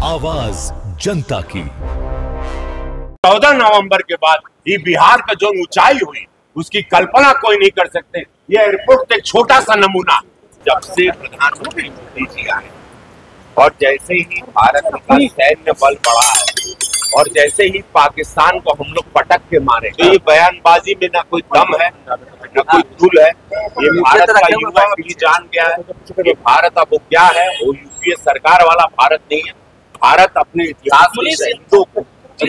आवाज जनता की। 14 नवंबर के बाद ये बिहार का जो ऊंचाई हुई उसकी कल्पना कोई नहीं कर सकते। ये एयरपोर्ट एक छोटा सा नमूना। जब से प्रधानमंत्री मोदी जी आए और जैसे ही भारत का सैन्य बल बढ़ा है और जैसे ही पाकिस्तान को हम लोग पटक के मारे, तो ये बयानबाजी में ना कोई दम है न कोई तुल है। ये भारत का युवा भी जान गया है कि भारत अब वो क्या है। वो यूपीए सरकार वाला भारत नहीं है। भारत अपने इतिहास में शहीदों को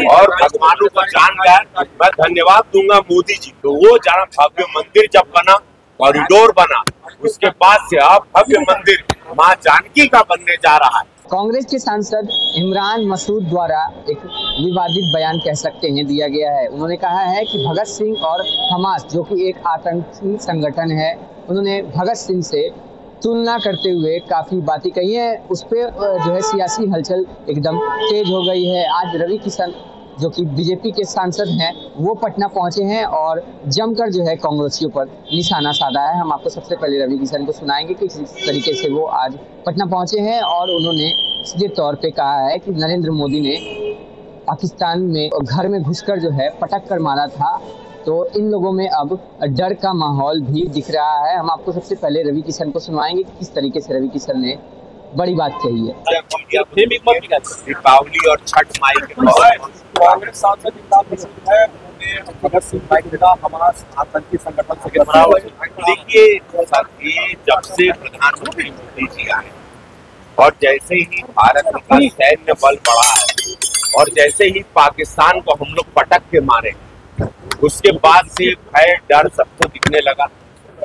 और भगवानों को जान गया है। मैं धन्यवाद दूंगा मोदी जी को। वो जहाँ भव्य मंदिर जब बना, कॉरिडोर बना, उसके बाद से अब भव्य मंदिर माँ जानकी का बनने जा रहा है। कांग्रेस के सांसद इमरान मसूद द्वारा एक विवादित बयान कह सकते हैं दिया गया है। उन्होंने कहा है कि भगत सिंह और हमास जो कि एक आतंकी संगठन है, उन्होंने भगत सिंह से तुलना करते हुए काफ़ी बातें कही हैं। उस पर जो है सियासी हलचल एकदम तेज हो गई है। आज रवि किशन जो कि बीजेपी के सांसद हैं, वो पटना पहुंचे हैं और जमकर जो है कांग्रेसियों पर निशाना साधा है। हम आपको सबसे पहले रवि किशन को सुनाएंगे कि किस तरीके से वो आज पटना पहुंचे हैं और उन्होंने सीधे तौर पे कहा है कि नरेंद्र मोदी ने पाकिस्तान में घर में घुसकर जो है पटक कर मारा था, तो इन लोगों में अब डर का माहौल भी दिख रहा है। हम आपको सबसे पहले रवि किशन को सुनवाएंगे कि किस तरीके से रवि किशन ने बड़ी बात कही है। दीपावली और छठ माई के कांग्रेस सांसद इमरान मसूद है, उन्होंने भगत सिंह भाई हमास आतंकी संगठन से देखिए, ये जब से प्रधानमंत्री मोदी जी आए और जैसे ही भारत का सैन्य बल बढ़ा है और जैसे ही पाकिस्तान को हम लोग पटक के मारे, उसके बाद से भय डर सबको दिखने लगा।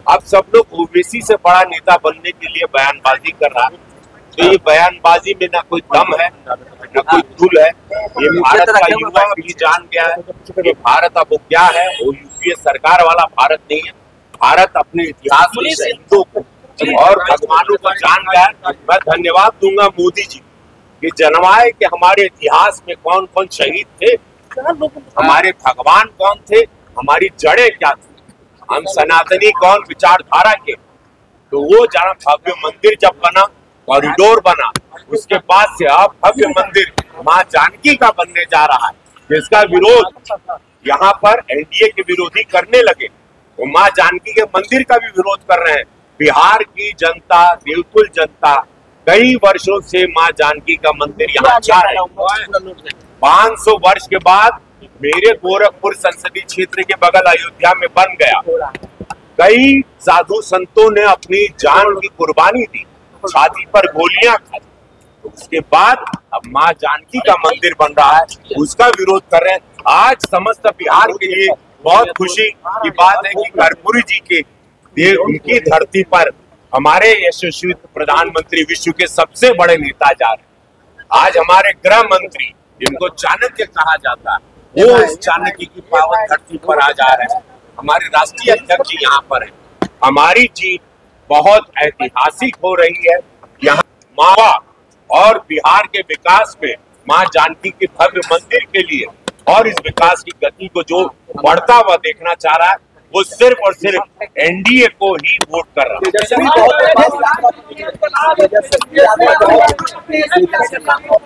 अब सब लोग ओबीसी से बड़ा नेता बनने के लिए बयानबाजी कर रहा है। तो ये बयानबाजी में ना कोई दम है न कोई तुल है। ये भारत का युवा भी जान गया है कि भारत अब वो क्या है। वो यूपीए सरकार वाला भारत नहीं है। भारत अपने इतिहास में शहीदों को और भगवानों को जान गया है। मैं धन्यवाद दूंगा मोदी जी कि जनवाए कि हमारे इतिहास में कौन कौन शहीद थे, हमारे भगवान कौन थे, हमारी जड़ें क्या थी, हम सनातनी कौन विचारधारा के। तो वो जहाँ भव्य मंदिर जब बना, कॉरिडोर बना, उसके बाद से अब भव्य मंदिर माँ जानकी का बनने जा रहा है, जिसका विरोध यहाँ पर एनडीए के विरोधी करने लगे। वो माँ जानकी के मंदिर का भी विरोध कर रहे हैं। बिहार की जनता, देवतुल जनता कई वर्षों से माँ जानकी का मंदिर यहाँ चाह रहे हैं। 500 वर्ष के बाद मेरे गोरखपुर संसदीय क्षेत्र के बगल अयोध्या में बन गया। कई साधु संतों ने अपनी जान की कुर्बानी दी, छाती पर गोलियां खाई। उसके बाद अब माँ जानकी का मंदिर बन रहा है, उसका विरोध कर रहे हैं। आज समस्त बिहार के लिए बहुत खुशी की बात है कि कर्पूरी जी के उनकी धरती पर हमारे यशस्वी प्रधानमंत्री, विश्व के सबसे बड़े नेता जा रहे हैं। आज हमारे गृह मंत्री, जिनको चाणक्य कहा जाता है, वो इस चाणक्य की पावन धरती पर आ जा रहे हैं। हमारे राष्ट्रीय अध्यक्ष जी यहाँ पर है। हमारी जीत बहुत ऐतिहासिक हो रही है। यहाँ मावा और बिहार के विकास में माँ जानकी के भव्य मंदिर के लिए और इस विकास की गति को जो बढ़ता हुआ देखना चाह रहा है, वो सिर्फ और सिर्फ एनडीए को ही वोट कर रहा है।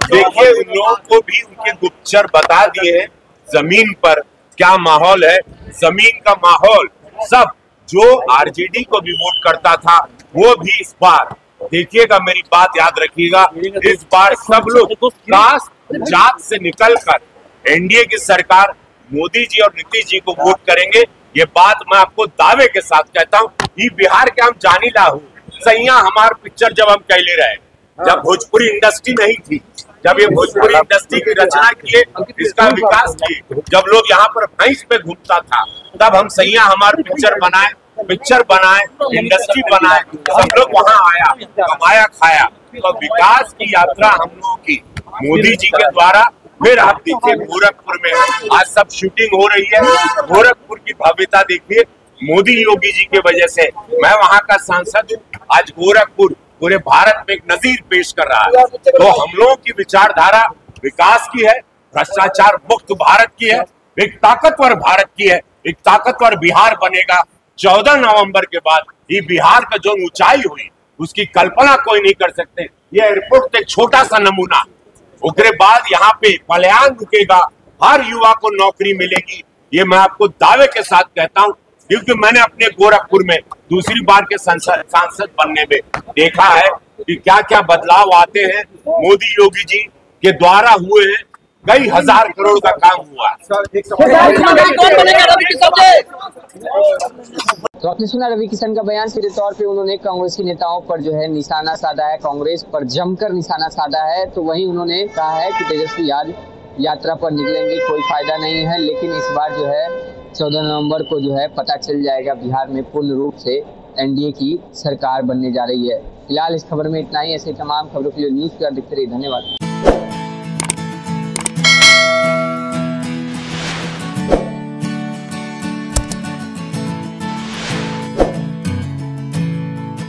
देखिए, उन लोगों को भी उनके गुप्तचर बता दिए हैं जमीन पर क्या माहौल है। जमीन का माहौल सब जो आरजेडी को भी वोट करता था, वो भी इस बार देखिएगा, मेरी बात याद रखिएगा, इस बार सब लोग कास्ट जात से निकलकर एनडीए की सरकार, मोदी जी और नीतीश जी को वोट करेंगे। ये बात मैं आपको दावे के साथ कहता हूँ। ये बिहार के हम जानी ला हूँ सैया हमार पिक्चर जब हम कहले रहे, जब भोजपुरी इंडस्ट्री नहीं थी, जब ये भोजपुरी इंडस्ट्री की रचना किए, इसका विकास किए, जब लोग यहाँ पर भैंस पे घूमता था, तब हम सैया हमार पिक्चर बनाए, इंडस्ट्री बनाए, सब लोग वहाँ आया, कमाया खाया। तो विकास की यात्रा हम लोगों की मोदी जी के द्वारा। फिर आप देखिए गोरखपुर में आज सब शूटिंग हो रही है। गोरखपुर की भव्यता देखिए, मोदी योगी जी की वजह से। मैं वहाँ का सांसद हूँ। आज गोरखपुर पूरे भारत में एक नजीर पेश कर रहा है। तो हम लोगों की विचारधारा विकास की है, भ्रष्टाचार मुक्त भारत की है, एक ताकतवर भारत की है। एक ताकतवर बिहार बनेगा। 14 नवंबर के बाद ये बिहार का जो ऊंचाई हुई उसकी कल्पना कोई नहीं कर सकते। ये एयरपोर्ट एक छोटा सा नमूना। उग्रवाद यहाँ पे पलायन रुकेगा, हर युवा को नौकरी मिलेगी। ये मैं आपको दावे के साथ कहता हूँ, क्योंकि मैंने अपने गोरखपुर में दूसरी बार के सांसद बनने में देखा है कि क्या क्या बदलाव आते हैं। मोदी योगी जी के द्वारा हुए हैं, कई हजार करोड़ का काम हुआ। तो आपने सुना रवि किशन का बयान। सीधे तौर पे उन्होंने कांग्रेसी नेताओं पर जो है निशाना साधा है, कांग्रेस पर जमकर निशाना साधा है। तो वहीं उन्होंने कहा है कि तेजस्वी आज यात्रा पर निकलेंगे, कोई फायदा नहीं है, लेकिन इस बार जो है 14 नवंबर को जो है पता चल जाएगा बिहार में पूर्ण रूप से एनडीए की सरकार बनने जा रही है। फिलहाल इस खबर में इतना ही। ऐसे तमाम खबरों के लिए न्यूज़ देखते रहिए। धन्यवाद।